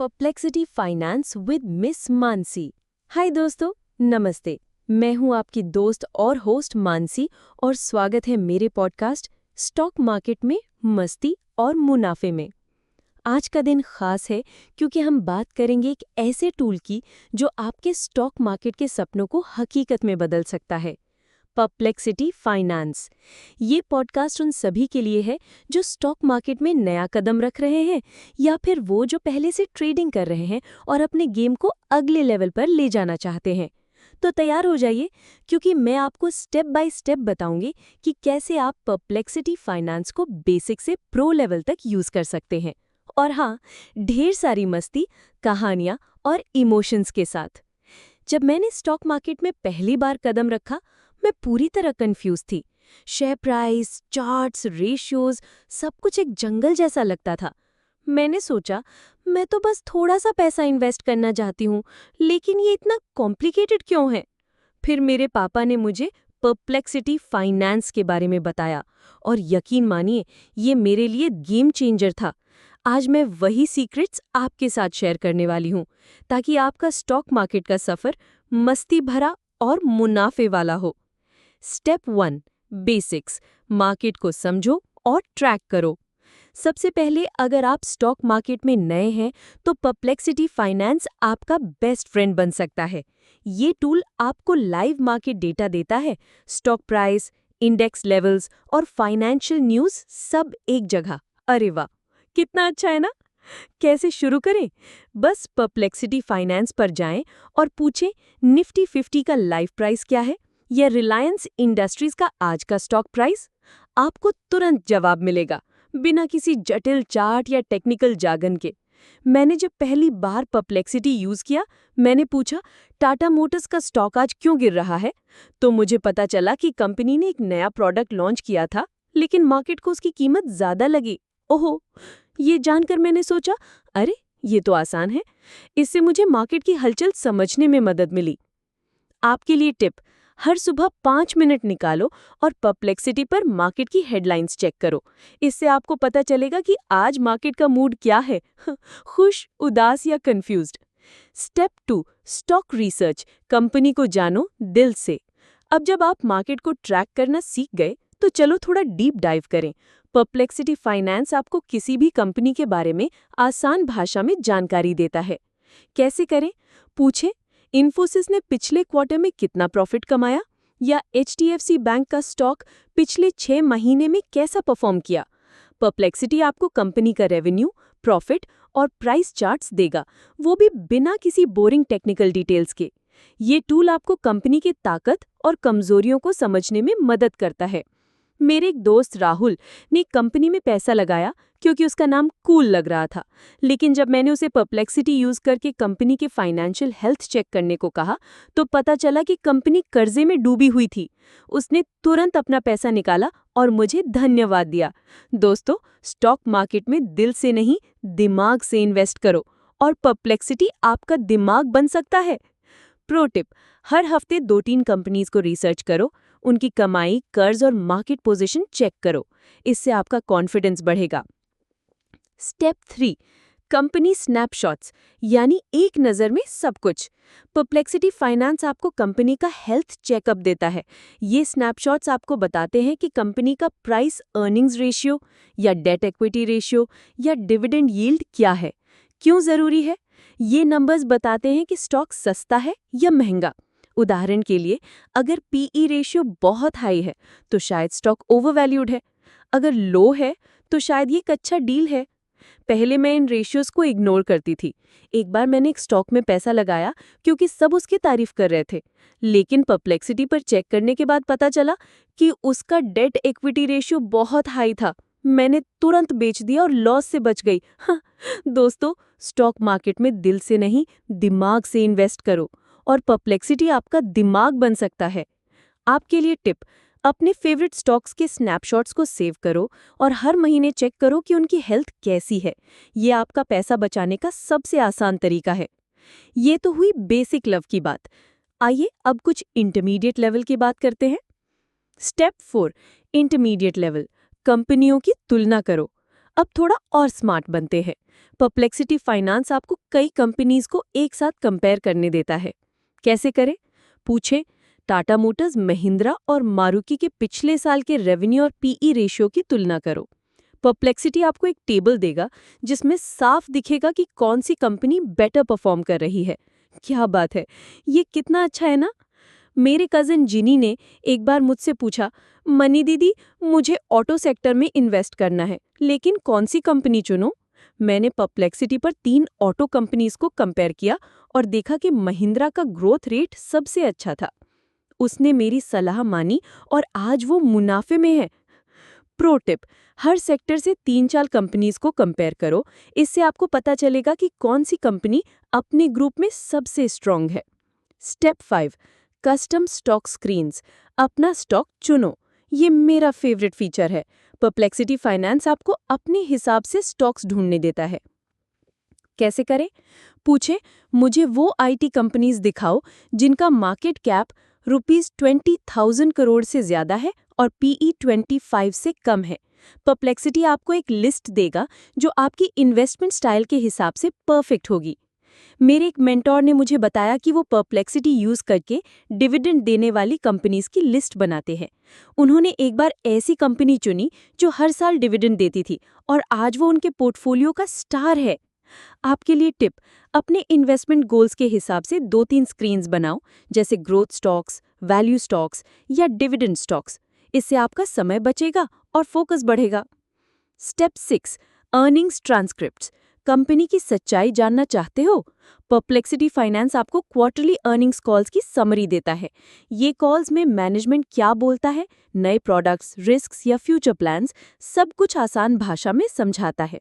Perplexity finance with miss Mansi. Hi दोस्तों, नमस्ते। मैं हूं आपकी दोस्त और होस्ट मानसी और स्वागत है मेरे पॉडकास्ट स्टॉक मार्केट में मस्ती और मुनाफे में। आज का दिन खास है क्योंकि हम बात करेंगे एक ऐसे टूल की जो आपके स्टॉक मार्केट के सपनों को हकीकत में बदल सकता है, परप्लेक्सिटी फाइनेंस। ये पॉडकास्ट उन सभी के लिए है जो स्टॉक मार्केट में नया कदम रख रहे हैं या फिर वो जो पहले से ट्रेडिंग कर रहे हैं और अपने गेम को अगले लेवल पर ले जाना चाहते हैं। तो तैयार हो जाइए क्योंकि मैं आपको स्टेप बाय स्टेप बताऊंगी कि कैसे आप परप्लेक्सिटी फाइनेंस को बेसिक से प्रो लेवल तक यूज कर सकते हैं। और हाँ, ढेर सारी मस्ती, कहानियां और इमोशंस के साथ। जब मैंने स्टॉक मार्केट में पहली बार कदम रखा, मैं पूरी तरह कंफ्यूज थी। शेयर प्राइस, चार्ट्स, रेशियोज, सब कुछ एक जंगल जैसा लगता था। मैंने सोचा, मैं तो बस थोड़ा सा पैसा इन्वेस्ट करना चाहती हूँ, लेकिन ये इतना कॉम्प्लिकेटेड क्यों है? फिर मेरे पापा ने मुझे परप्लेक्सिटी फाइनेंस के बारे में बताया और यकीन मानिए, ये मेरे लिए गेम चेंजर था। आज मैं वही सीक्रेट्स आपके साथ शेयर करने वाली हूँ ताकि आपका स्टॉक मार्केट का सफर मस्ती भरा और मुनाफे वाला हो। Step 1, basics. मार्केट को समझो और ट्रैक करो। सबसे पहले, अगर आप स्टॉक मार्केट में नए हैं तो परप्लेक्सिटी फाइनेंस आपका बेस्ट फ्रेंड बन सकता है। ये टूल आपको लाइव मार्केट डेटा देता है, स्टॉक प्राइस, इंडेक्स लेवल्स और फाइनेंशियल न्यूज़ सब एक जगह। अरे वाह, कितना अच्छा है ना? कैसे शुरू करें? बस परप्लेक्सिटी फाइनेंस पर जाएं और पूछें निफ्टी 50 का लाइव प्राइस क्या है या रिलायंस इंडस्ट्रीज का आज का स्टॉक प्राइस। आपको तुरंत जवाब मिलेगा, बिना किसी जटिल चार्ट या टेक्निकल jargon के। मैंने जब पहली बार परप्लेक्सिटी यूज किया, मैंने पूछा टाटा मोटर्स का स्टॉक आज क्यों गिर रहा है, तो मुझे पता चला कि कंपनी ने एक नया प्रोडक्ट लॉन्च किया था, लेकिन मार्केट को उसकी कीमत ज्यादा लगी। ओहो, ये जानकर मैंने सोचा, अरे ये तो आसान है। इससे मुझे मार्केट की हलचल समझने में मदद मिली। आपके लिए टिप, हर सुबह 5 मिनट निकालो और परप्लेक्सिटी पर मार्केट की हेडलाइंस चेक करो। इससे आपको पता चलेगा कि आज मार्केट का मूड क्या है, खुश, उदास या confused. Step 2, stock research. Company को जानो दिल से। अब जब आप मार्केट को ट्रैक करना सीख गए, तो चलो थोड़ा डीप डाइव करें। परप्लेक्सिटी फाइनेंस आपको किसी भी कंपनी के बारे में आसान भाषा में जानकारी देता है। कैसे करें? पूछें, इन्फोसिस ने पिछले क्वार्टर में कितना प्रॉफिट कमाया, या एचडीएफसी बैंक का स्टॉक पिछले 6 महीने में कैसा परफॉर्म किया। परप्लेक्सिटी आपको कंपनी का रेवेन्यू, प्रॉफिट और प्राइस चार्ट्स देगा, वो भी बिना किसी बोरिंग टेक्निकल डिटेल्स के। ये टूल आपको कंपनी की ताकत और कमजोरियों को समझने में मदद करता है। मेरे एक दोस्त राहुल ने कंपनी में पैसा लगाया क्योंकि उसका नाम कूल लग रहा था, लेकिन जब मैंने उसे परप्लेक्सिटी यूज करके कंपनी के फाइनेंशियल हेल्थ चेक करने को कहा, तो पता चला कि कंपनी कर्जे में डूबी हुई थी। उसने तुरंत अपना पैसा निकाला और मुझे धन्यवाद दिया। दोस्तों, स्टॉक मार्केट में दिल से नहीं, दिमाग से इन्वेस्ट करो और परप्लेक्सिटी आपका दिमाग बन सकता है। प्रो टिप, हर हफ्ते 2-3 कंपनीज को रिसर्च करो, उनकी कमाई, कर्ज और मार्केट पोजीशन चेक करो। इससे आपका कॉन्फिडेंस बढ़ेगा। स्टेप 3, कंपनी स्नैपशॉट्स, यानी एक नज़र में सब कुछ। परप्लेक्सिटी फाइनेंस आपको कंपनी का हेल्थ चेकअप देता है। ये स्नैपशॉट्स आपको बताते हैं कि कंपनी का प्राइस अर्निंग्स रेशियो या डेट इक्विटी रेशियो या डिविडेंड यील्ड क्या है। क्यों ज़रूरी है? ये नंबर्स बताते हैं कि स्टॉक सस्ता है या महंगा। उदाहरण के लिए, अगर पीई रेशियो बहुत हाई है तो शायद स्टॉक ओवरवैल्यूड है, अगर लो है तो शायद ये एक अच्छा डील है। पहले मैं इन रेशियोज को इग्नोर करती थी। एक बार मैंने एक स्टॉक में पैसा लगाया क्योंकि सब उसकी तारीफ कर रहे थे, लेकिन परप्लेक्सिटी पर चेक करने के बाद पता चला कि उसका डेट इक्विटी रेशियो बहुत हाई था। मैंने तुरंत बेच दिया और लॉस से बच गई। हाँ, दोस्तों, स्टॉक मार्केट में दिल से नहीं, दिमाग से इन्वेस्ट करो और परप्लेक्सिटी आपका दिमाग बन सकता है। आपके लिए टिप, अपने फेवरेट स्टॉक्स के स्नैपशॉट्स को सेव करो और हर महीने चेक करो कि उनकी हेल्थ कैसी है। ये आपका पैसा बचाने का सबसे आसान तरीका है। ये तो हुई बेसिक लेवल की बात। आइए अब कुछ इंटरमीडिएट लेवल की बात करते हैं। स्टेप 4, इंटरमीडिएट लेवल, कंपनियों की तुलना करो। अब थोड़ा और स्मार्ट बनते हैं। परप्लेक्सिटी फाइनेंस आपको कई कंपनीज को एक साथ कंपेयर करने देता है। कैसे करें? पूछें, टाटा मोटर्स, महिंद्रा और मारुति के पिछले साल के रेवेन्यू और पीई रेशियो की तुलना करो। परप्लेक्सिटी आपको एक टेबल देगा जिसमें साफ दिखेगा कि कौन सी कंपनी बेटर परफॉर्म कर रही है। क्या बात है, ये कितना अच्छा है ना। मेरे कजिन जिनी ने एक बार मुझसे पूछा, मनी दीदी, मुझे ऑटो सेक्टर में इन्वेस्ट करना है, लेकिन कौन सी कंपनी चुनूं? मैंने परप्लेक्सिटी पर 3 ऑटो कंपनीज को कंपेयर किया और देखा कि महिंद्रा का ग्रोथ रेट सबसे अच्छा था। उसने मेरी सलाह मानी और आज वो मुनाफे में है। प्रो टिप, हर सेक्टर से 3-4 कंपनीज को कंपेयर करो। इससे आपको पता चलेगा कि कौन सी कंपनी अपने ग्रुप में सबसे स्ट्रांग है। Step 5, custom stock screens. अपना स्टॉक चुनो। ये मेरा फेवरेट फीचर है। परप्लेक्सिटी फाइनेंस आपको अपने हिसाब से स्टॉक्स ढूंढने देता है। कैसे करें? पूछें, मुझे वो आईटी कंपनीज दिखाओ जिनका मार्केट कैप ₹20,000 करोड़ से ज्यादा है और पीई 25 से कम है। परप्लेक्सिटी आपको एक लिस्ट देगा जो आपकी इन्वेस्टमेंट स्टाइल के हिसाब से परफेक्ट होगी। मेरे एक मेंटोर ने मुझे बताया कि वो परप्लेक्सिटी यूज करके डिविडेंड देने वाली कंपनीज की लिस्ट बनाते हैं। उन्होंने एक बार ऐसी कंपनी चुनी जो हर साल डिविडेंड देती थी और आज वो उनके पोर्टफोलियो का स्टार है। आपके लिए टिप, अपने इन्वेस्टमेंट गोल्स के हिसाब से 2-3 स्क्रीन्स बनाओ, जैसे ग्रोथ स्टॉक्स, वैल्यू स्टॉक्स या डिविडेंड स्टॉक्स। इससे आपका समय बचेगा और फोकस बढ़ेगा। Step 6, earnings transcripts. कंपनी की सच्चाई जानना चाहते हो? परप्लेक्सिटी फाइनेंस आपको क्वार्टरली अर्निंग्स कॉल्स की समरी देता है। ये कॉल्स में मैनेजमेंट क्या बोलता है, नए प्रोडक्ट्स, रिस्क्स या फ्यूचर प्लान्स, सब कुछ आसान भाषा में समझाता है।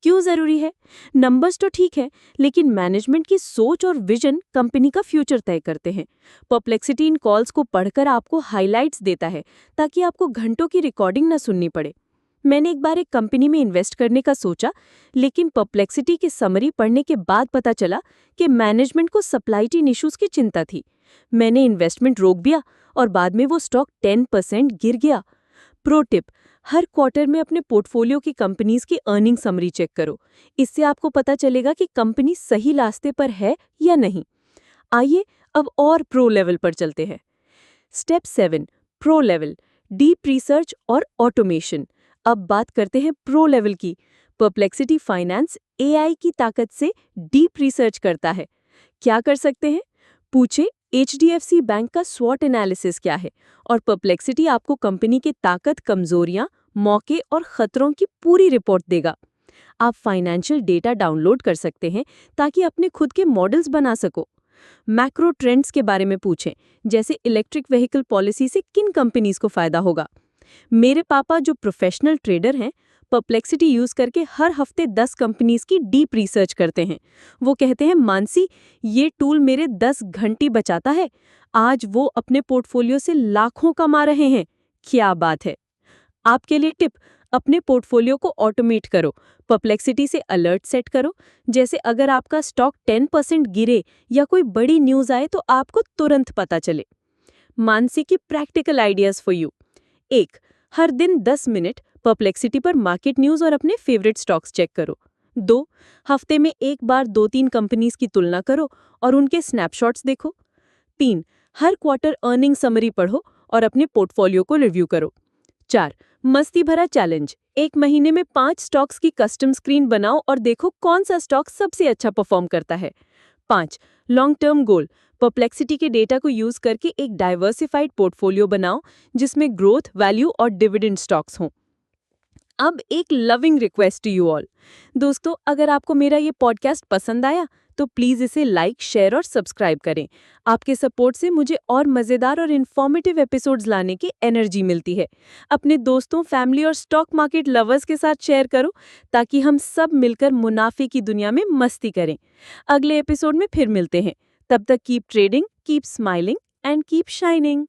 क्यों जरूरी है? नंबर्स तो ठीक है, लेकिन मैनेजमेंट की सोच और विजन कंपनी का फ्यूचर तय करते हैं। परप्लेक्सिटी इन कॉल्स को पढ़कर आपको हाइलाइट्स देता है ताकि आपको घंटों की रिकॉर्डिंग न सुननी पड़े। मैंने एक बार एक कंपनी में इन्वेस्ट करने का सोचा, लेकिन परप्लेक्सिटी की समरी पढ़ने के बाद पता चला कि मैनेजमेंट को सप्लाई चेन इश्यूज की चिंता थी। मैंने इन्वेस्टमेंट रोक दिया और बाद में वो स्टॉक 10% गिर गया। प्रो टिप, हर क्वार्टर में अपने पोर्टफोलियो की कंपनीज की अर्निंग समरी चेक करो। इससे आपको पता चलेगा कि कंपनी सही रास्ते पर है या नहीं। आइए अब और प्रो लेवल पर चलते हैं। Step 7, pro level, deep research और ऑटोमेशन। अब बात करते हैं प्रो लेवल की। परप्लेक्सिटी फाइनेंस एआई की ताकत से डीप रिसर्च करता है। क्या कर सकते हैं? पूछे, एचडीएफसी बैंक का स्वॉट एनालिसिस क्या है, और परप्लेक्सिटी आपको कंपनी के ताकत, कमजोरियां, मौके और खतरों की पूरी रिपोर्ट देगा। आप फाइनेंशियल डेटा डाउनलोड कर सकते हैं ताकि अपने खुद के मॉडल्स बना सको। मैक्रो ट्रेंड्स के बारे में पूछें, जैसे इलेक्ट्रिक व्हीकल पॉलिसी से किन कंपनीज को फायदा होगा। मेरे पापा जो प्रोफेशनल ट्रेडर हैं, परप्लेक्सिटी यूज करके हर हफ्ते 10 कंपनीज की डीप रिसर्च करते हैं। वो कहते हैं, मानसी, ये टूल मेरे 10 घंटे बचाता है। आज वो अपने पोर्टफोलियो से लाखों कमा रहे हैं। क्या बात है। आपके लिए टिप, अपने पोर्टफोलियो को ऑटोमेट करो। परप्लेक्सिटी से अलर्ट सेट करो, जैसे अगर आपका स्टॉक 10% गिरे या कोई बड़ी न्यूज आए तो आपको तुरंत पता चले। मानसी की प्रैक्टिकल आइडियाज फॉर यू। 1, हर दिन 10 मिनट परप्लेक्सिटी पर मार्केट न्यूज और अपने फेवरेट स्टॉक्स चेक करो। 2, हफ्ते में एक बार 2-3 कंपनीज की तुलना करो और उनके स्नैपशॉट्स देखो। 3, हर क्वार्टर अर्निंग समरी पढ़ो और अपने पोर्टफोलियो को रिव्यू करो। 4, मस्ती भरा चैलेंज, 1 महीने में 5 स्टॉक्स की कस्टम स्क्रीन बनाओ और देखो कौन सा स्टॉक सबसे अच्छा परफॉर्म करता है। 5, लॉन्ग टर्म गोल, परप्लेक्सिटी के डेटा को यूज करके एक डाइवर्सिफाइड पोर्टफोलियो बनाओ जिसमें ग्रोथ, वैल्यू और डिविडेंड स्टॉक्स हों। अब एक loving request to you all. दोस्तों, अगर आपको मेरा ये पॉडकास्ट पसंद आया तो प्लीज़ इसे लाइक, शेयर और सब्सक्राइब करें। आपके सपोर्ट से मुझे और मज़ेदार और इन्फॉर्मेटिव एपिसोड्स लाने की एनर्जी मिलती है। अपने दोस्तों, फैमिली और स्टॉक मार्केट लवर्स के साथ शेयर करो ताकि हम सब मिलकर मुनाफे की दुनिया में मस्ती करें। अगले एपिसोड में फिर मिलते हैं। तब तक keep trading, keep smiling and keep shining.